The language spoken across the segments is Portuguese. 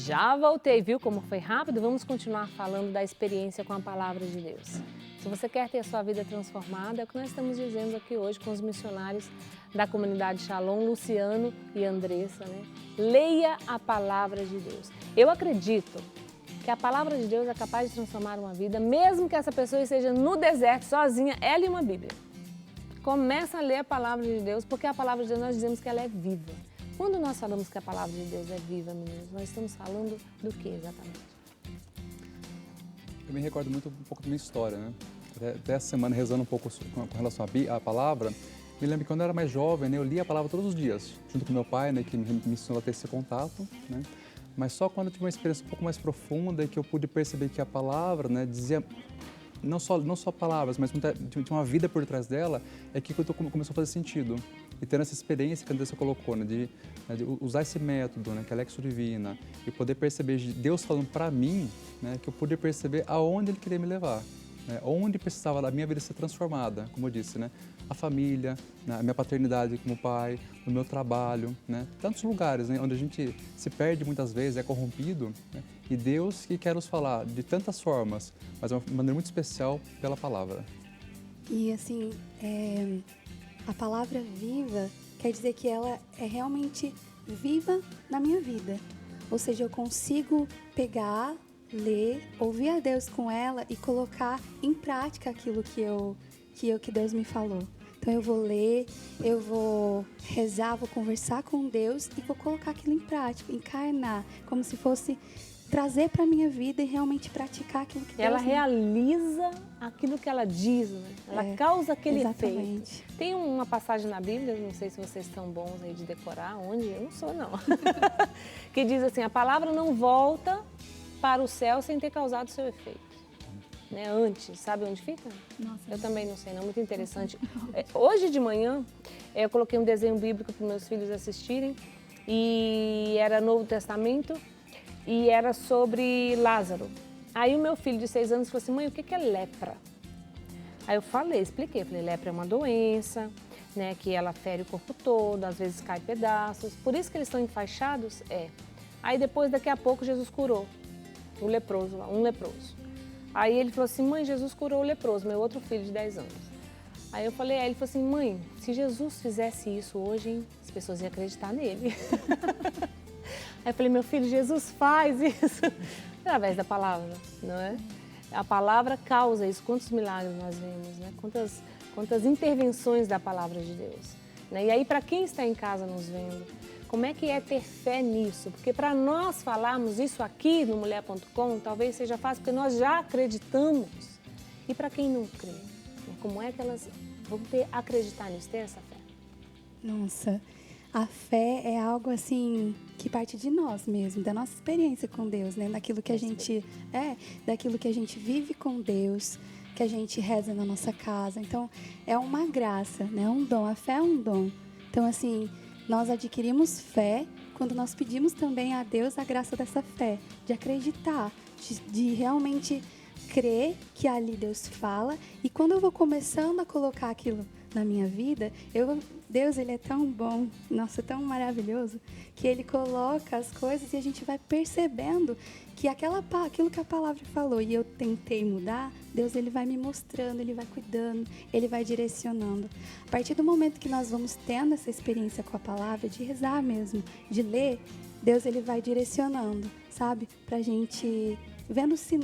Já voltei, viu como foi rápido? Vamos continuar falando da experiência com a palavra de Deus. Se você quer ter a sua vida transformada, é o que nós estamos dizendo aqui hoje com os missionários da comunidade Shalom, Luciano e Andressa, né? Leia a palavra de Deus. Eu acredito que a palavra de Deus é capaz de transformar uma vida, mesmo que essa pessoa esteja no deserto, sozinha, ela e uma Bíblia. Começa a ler a palavra de Deus, porque a palavra de Deus nós dizemos que ela é viva. Quando nós falamos que a palavra de Deus é viva, meninos, nós estamos falando do que exatamente? Eu me recordo muito um pouco da minha história, né? Até essa semana, rezando um pouco com relação à palavra, me lembro que quando eu era mais jovem, né, eu lia a palavra todos os dias, junto com meu pai, né, que me ensinou a ter esse contato, né? Mas só quando eu tive uma experiência um pouco mais profunda e que eu pude perceber que a palavra, né, dizia não só palavras, mas tinha uma vida por trás dela, é que começou a fazer sentido. E tendo essa experiência que a Andressa colocou, né, de usar esse método, né, que é a Lexio Divina, e poder perceber Deus falando para mim, né, que eu pude perceber aonde Ele queria me levar, né, onde precisava da minha vida ser transformada, como eu disse, né, a família, né, a minha paternidade como pai, o meu trabalho, né, tantos lugares, né, onde a gente se perde muitas vezes, é corrompido, né, e Deus que quer nos falar de tantas formas, mas de uma maneira muito especial pela palavra. E assim, a palavra viva quer dizer que ela é realmente viva na minha vida. Ou seja, eu consigo pegar, ler, ouvir a Deus com ela e colocar em prática aquilo que Deus me falou. Então eu vou ler, eu vou rezar, vou conversar com Deus e vou colocar aquilo em prática, encarnar, como se fosse trazer para a minha vida e realmente praticar aquilo que Deus... Ela realiza aquilo que ela diz, né? Ela causa aquele exatamente. efeito. Tem uma passagem na Bíblia, não sei se vocês estão bons aí de decorar, onde? Eu não sou, não. Que diz assim, a palavra não volta para o céu sem ter causado seu efeito. Né? Antes, sabe onde fica? Nossa, eu também não sei, não, muito interessante. Hoje de manhã, eu coloquei um desenho bíblico para os meus filhos assistirem, e era Novo Testamento, e era sobre Lázaro. Aí o meu filho de 6 anos falou assim, mãe, o que é lepra? Aí eu expliquei, lepra é uma doença, né, que ela fere o corpo todo, às vezes cai pedaços, por isso que eles estão enfaixados? Aí depois, daqui a pouco, Jesus curou um leproso. Aí ele falou assim, mãe, Jesus curou o leproso, meu outro filho de 10 anos. Aí eu falei, ele falou assim, mãe, se Jesus fizesse isso hoje, hein, as pessoas iam acreditar nele. Aí eu falei, meu filho, Jesus faz isso através da palavra, não é? A palavra causa isso. Quantos milagres nós vemos, né? Quantas intervenções da palavra de Deus. Né? E aí, para quem está em casa nos vendo, como é que é ter fé nisso? Porque para nós falarmos isso aqui no Mulher.com, talvez seja fácil, porque nós já acreditamos. E para quem não crê, como é que elas vão acreditar nisso, ter essa fé? Nossa, a fé é algo assim que parte de nós mesmos, da nossa experiência com Deus, né? Daquilo que a gente daquilo que a gente vive com Deus, que a gente reza na nossa casa. Então, é uma graça, né? É um dom. A fé é um dom. Então, assim, nós adquirimos fé quando nós pedimos também a Deus a graça dessa fé, de acreditar, de realmente crer que ali Deus fala. E quando eu vou começando a colocar aquilo na minha vida, Deus, Ele é tão bom, nossa, tão maravilhoso, que Ele coloca as coisas e a gente vai percebendo que aquilo que a palavra falou e eu tentei mudar, Deus, Ele vai me mostrando, Ele vai cuidando, Ele vai direcionando. A partir do momento que nós vamos tendo essa experiência com a palavra, de rezar mesmo, de ler, Deus, Ele vai direcionando, sabe? Pra gente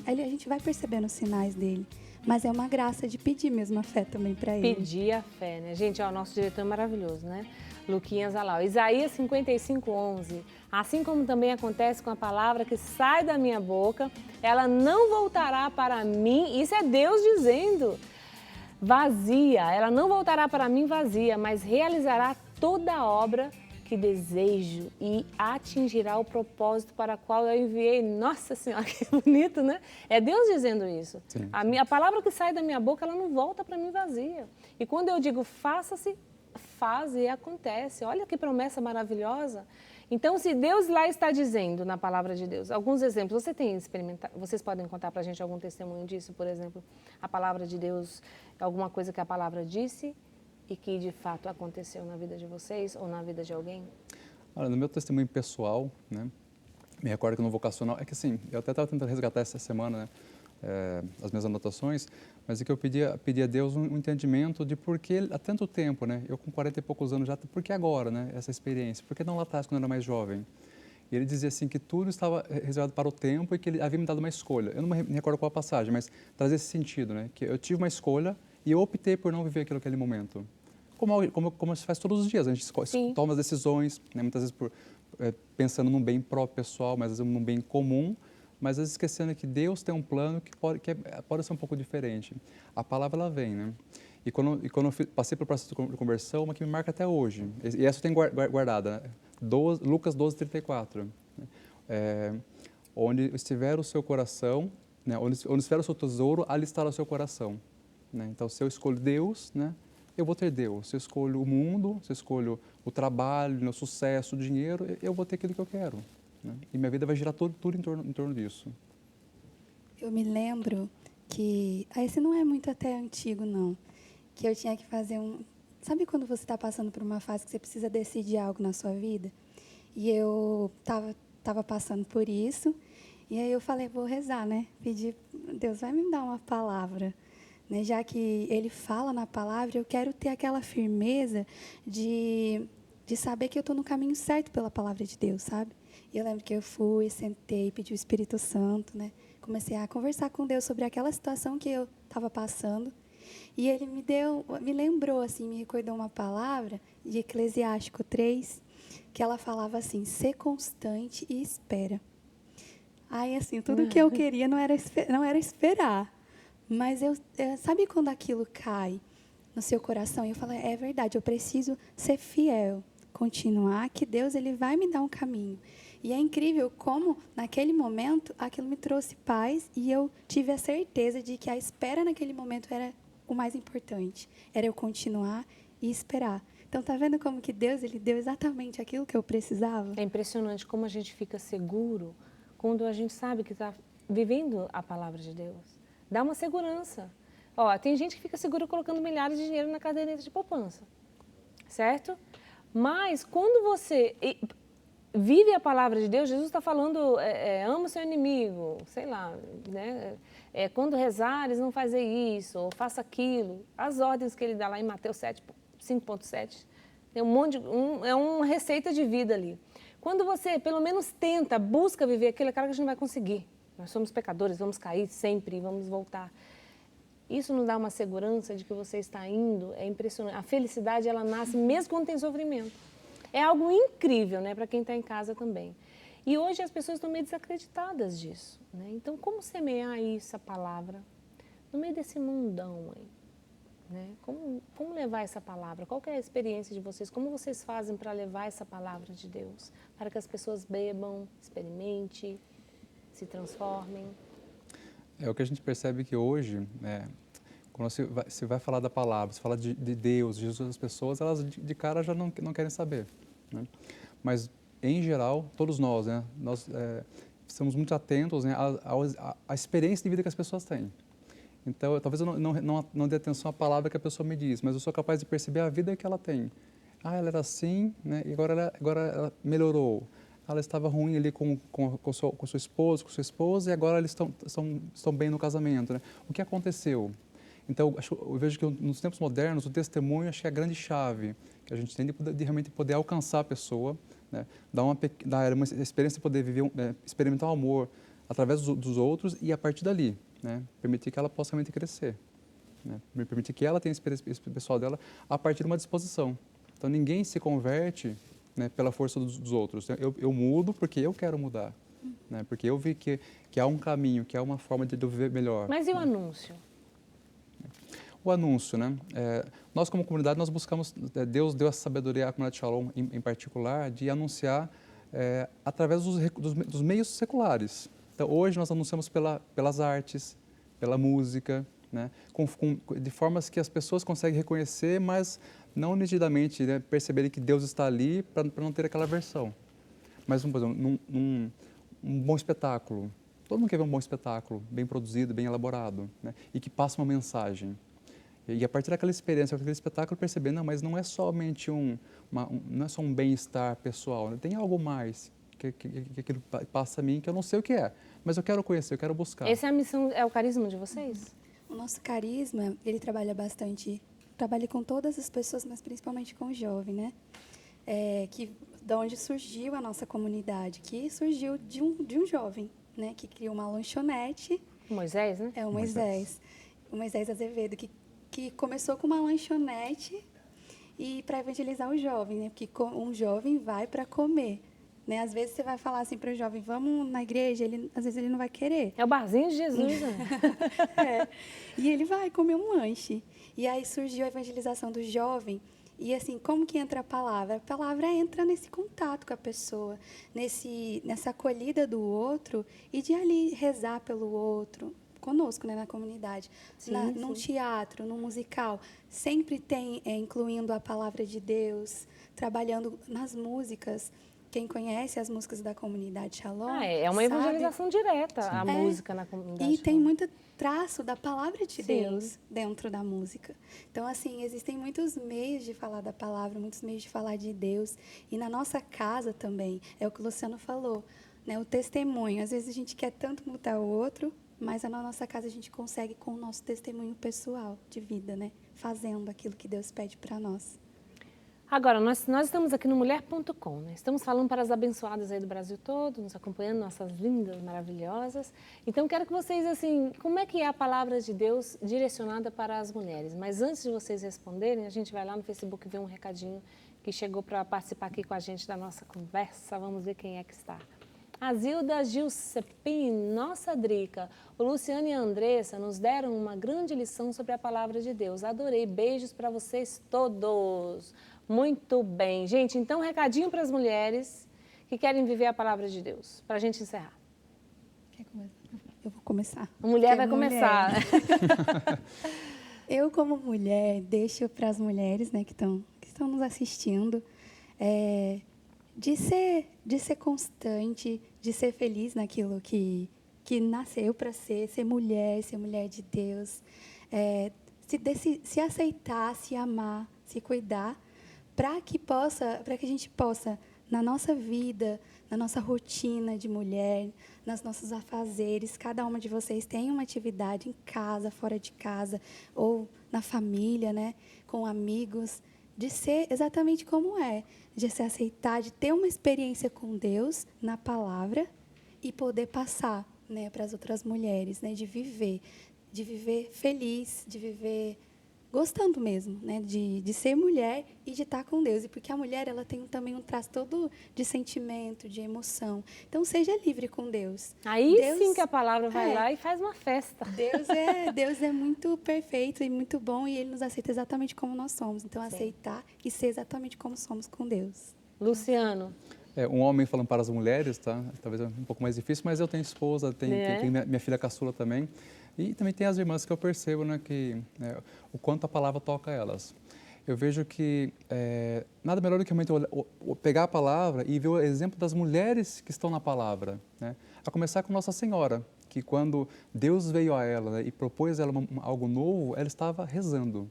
a gente vai percebendo os sinais dele. Mas é uma graça de pedir mesmo a fé também para ele. Pedir a fé, né? Gente, o nosso diretor é maravilhoso, né? Luquinhas Alau. Isaías 55:11. Assim como também acontece com a palavra que sai da minha boca, ela não voltará para mim, isso é Deus dizendo, vazia. Ela não voltará para mim vazia, mas realizará toda a obra que desejo e atingirá o propósito para o qual eu enviei. Nossa Senhora, que bonito, né? É Deus dizendo isso. Sim. A palavra que sai da minha boca, ela não volta para mim vazia. E quando eu digo faça-se, faz e acontece. Olha que promessa maravilhosa. Então, se Deus lá está dizendo na palavra de Deus, alguns exemplos, vocês podem contar para a gente algum testemunho disso? Por exemplo, a palavra de Deus, alguma coisa que a palavra disse e que de fato aconteceu na vida de vocês ou na vida de alguém? Olha, no meu testemunho pessoal, né, Me recordo que no vocacional, é que assim, eu até estava tentando resgatar essa semana, né, as minhas anotações, mas é que eu pedi a Deus um entendimento de por que há tanto tempo, né, eu com 40 e poucos anos já, por que agora, né, essa experiência? Por que não lá atrás, quando eu era mais jovem? E ele dizia assim que tudo estava reservado para o tempo e que ele havia me dado uma escolha. Eu não me recordo qual a passagem, mas traz esse sentido, né, que eu tive uma escolha e eu optei por não viver aquele momento. Como se faz todos os dias, a gente toma as decisões, né, muitas vezes pensando num bem próprio pessoal, mas às vezes num bem comum, mas às vezes esquecendo que Deus tem um plano que pode ser um pouco diferente. A palavra, ela vem, né? E quando eu passei pelo processo de conversão, uma que me marca até hoje, e essa eu tenho guardada, né? Lucas 12:34, né? Onde estiver o seu coração, né? Onde estiver o seu tesouro, ali estará o seu coração. Né? Então, se eu escolho Deus, né? Eu vou ter Deus. Se eu escolho o mundo, se eu escolho o trabalho, o sucesso, o dinheiro, eu vou ter aquilo que eu quero. Né? E minha vida vai girar tudo em torno disso. Eu me lembro que... esse não é muito até antigo, não. Que eu tinha que fazer Sabe quando você está passando por uma fase que você precisa decidir algo na sua vida? E eu estava passando por isso. E aí eu falei, vou rezar, né? Pedir, Deus vai me dar uma palavra. Né? Já que Ele fala na palavra, eu quero ter aquela firmeza de saber que eu estou no caminho certo pela palavra de Deus, sabe? E eu lembro que eu fui, sentei, pedi o Espírito Santo, né? Comecei a conversar com Deus sobre aquela situação que eu estava passando. E Ele me lembrou, assim, me recordou uma palavra de Eclesiástico 3, que ela falava assim, ser constante e espera. Aí, assim, tudo que eu queria não era esperar. Mas sabe quando aquilo cai no seu coração? E eu falo, é verdade, eu preciso ser fiel, continuar, que Deus ele vai me dar um caminho. E é incrível como, naquele momento, aquilo me trouxe paz e eu tive a certeza de que a espera naquele momento era o mais importante. Era eu continuar e esperar. Então, tá vendo como que Deus ele deu exatamente aquilo que eu precisava? É impressionante como a gente fica seguro quando a gente sabe que está vivendo a palavra de Deus. Dá uma segurança. Ó, tem gente que fica segura colocando milhares de dinheiro na caderneta de poupança, certo? Mas quando você vive a palavra de Deus, Jesus está falando, ama o seu inimigo, sei lá, né? Quando rezares, não fazer isso, ou faça aquilo. As ordens que ele dá lá em Mateus 5,7, tem é uma receita de vida ali. Quando você, pelo menos, tenta, busca viver aquilo, é claro que a gente não vai conseguir. Nós somos pecadores, vamos cair sempre, vamos voltar. Isso nos dá uma segurança de que você está indo, é impressionante. A felicidade, ela nasce mesmo quando tem sofrimento. É algo incrível, né, para quem está em casa também. E hoje as pessoas estão meio desacreditadas disso, né? Então, como semear essa palavra no meio desse mundão aí? Né? Como levar essa palavra? Qual que é a experiência de vocês? Como vocês fazem para levar essa palavra de Deus? Para que as pessoas bebam, experimentem, se transformem? É o que a gente percebe que hoje, quando se vai falar da palavra, se fala de Deus, de Jesus, as pessoas, elas de cara já não querem saber. Né? Mas, em geral, todos nós, né, nós estamos muito atentos, né, à experiência de vida que as pessoas têm. Então, talvez eu não dê atenção à palavra que a pessoa me diz, mas eu sou capaz de perceber a vida que ela tem. Ah, ela era assim, né, e agora ela melhorou. Ela estava ruim ali com seu esposo, com sua esposa, e agora eles estão bem no casamento. Né? O que aconteceu? Então, eu vejo que nos tempos modernos, o testemunho acho que é a grande chave que a gente tem de realmente poder alcançar a pessoa, né? dar uma experiência de poder viver, experimentar o amor através dos outros e a partir dali, né? Permitir que ela possa realmente crescer. Né? Permitir que ela tenha a experiência pessoal dela a partir de uma disposição. Então, ninguém se converte, né, pela força dos outros. Eu mudo porque eu quero mudar, né? Porque eu vi que há um caminho, que há uma forma de eu viver melhor. Mas e o anúncio? O anúncio, né? Nós como comunidade, nós buscamos, Deus deu essa sabedoria à comunidade Shalom em particular, de anunciar através dos meios seculares. Então, hoje nós anunciamos pelas artes, pela música, né? De formas que as pessoas conseguem reconhecer, mas não nitidamente, né, perceberem que Deus está ali para não ter aquela versão. Mas, por exemplo, um bom espetáculo. Todo mundo quer ver um bom espetáculo, bem produzido, bem elaborado, né? E que passa uma mensagem. E a partir daquela experiência, daquele espetáculo, perceber, não, mas não é somente não é só um bem-estar pessoal, né? Tem algo mais que aquilo passa a mim, que eu não sei o que é, mas eu quero conhecer, eu quero buscar. Essa é a missão, é o carisma de vocês? O nosso carisma, ele trabalha bastante, trabalha com todas as pessoas, mas principalmente com o jovem, né? Da onde surgiu a nossa comunidade, que surgiu de um jovem, né? Que criou uma lanchonete. Moisés, né? É o Moisés. O Moisés Azevedo, que começou com uma lanchonete e para evangelizar o jovem, né? Porque um jovem vai para comer. Né? Às vezes você vai falar assim para o jovem, vamos na igreja, às vezes ele não vai querer. É o barzinho de Jesus, né? E ele vai comer um lanche. E aí surgiu a evangelização do jovem. E assim, como que entra a palavra? A palavra entra nesse contato com a pessoa, nessa acolhida do outro e de ali rezar pelo outro, conosco, né, na comunidade. Num teatro, num musical, sempre tem, incluindo a palavra de Deus, trabalhando nas músicas. Quem conhece as músicas da comunidade Shalom, é uma evangelização direta, a música na comunidade. E tem muito traço da palavra de Deus dentro da música. Então, assim, existem muitos meios de falar da palavra, muitos meios de falar de Deus. E na nossa casa também, é o que o Luciano falou, né? O testemunho. Às vezes a gente quer tanto mudar o outro, mas na nossa casa a gente consegue com o nosso testemunho pessoal de vida, né? Fazendo aquilo que Deus pede para nós. Agora, nós estamos aqui no Mulher.com, né? Estamos falando para as abençoadas aí do Brasil todo, nos acompanhando, nossas lindas, maravilhosas. Então, quero que vocês, assim, como é que é a palavra de Deus direcionada para as mulheres? Mas antes de vocês responderem, a gente vai lá no Facebook ver um recadinho que chegou para participar aqui com a gente da nossa conversa. Vamos ver quem é que está. A Zilda Gilcepin, nossa Drica, o Luciano e a Andressa nos deram uma grande lição sobre a palavra de Deus. Adorei, beijos para vocês todos. Muito bem. Gente, então, recadinho para as mulheres que querem viver a palavra de Deus, para a gente encerrar. Quer começar? Eu vou começar. A mulher vai começar. Eu, como mulher, deixo para as mulheres, né, que estão nos assistindo, de ser constante, de ser feliz naquilo que nasceu para ser mulher de Deus, se aceitar, se amar, se cuidar, para que a gente possa, na nossa vida, na nossa rotina de mulher, nos nossos afazeres, cada uma de vocês tem uma atividade em casa, fora de casa, ou na família, né, com amigos, de ser exatamente como de se aceitar, de ter uma experiência com Deus na palavra e poder passar, né, para as outras mulheres, né, de viver feliz, de viver gostando mesmo, né, de ser mulher e de estar com Deus. E porque a mulher, ela tem também um traço todo de sentimento, de emoção. Então, seja livre com Deus. Aí Deus, sim que a palavra vai lá e faz uma festa. Deus é muito perfeito e muito bom e Ele nos aceita exatamente como nós somos. Então, aceitar e ser exatamente como somos com Deus. Luciano. Um homem falando para as mulheres, tá? Talvez é um pouco mais difícil, mas eu tenho esposa, tenho minha filha caçula também. E também tem as irmãs que eu percebo, né, o quanto a palavra toca elas. Eu vejo que nada melhor do que pegar a palavra e ver o exemplo das mulheres que estão na palavra, né? A começar com Nossa Senhora, que quando Deus veio a ela, né, e propôs a ela algo novo, ela estava rezando.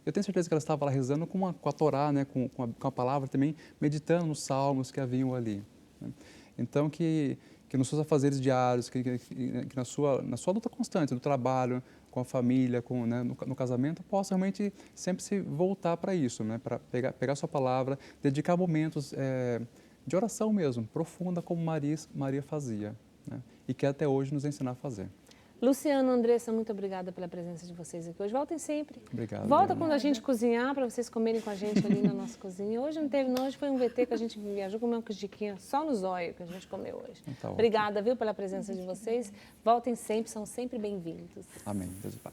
Eu tenho certeza que ela estava lá rezando com a Torá, né, com a palavra também, meditando nos salmos que haviam ali, né? Então, que nos seus afazeres diários, que na sua luta constante, no trabalho, com a família, né, no casamento, possa realmente sempre se voltar para isso, né, para pegar a sua palavra, dedicar momentos de oração mesmo, profunda, como Maria fazia, né, e que até hoje nos ensina a fazer. Luciano, Andressa, muito obrigada pela presença de vocês aqui hoje. Voltem sempre. Obrigado. Volta quando a gente cozinhar, para vocês comerem com a gente ali na nossa cozinha. Hoje não teve, não. Hoje foi um VT que a gente viajou, comeu uma canjiquinha só no zóio que a gente comeu hoje. Tá, obrigada, viu, pela presença de vocês. Voltem sempre, são sempre bem-vindos. Amém. Deus e Pai.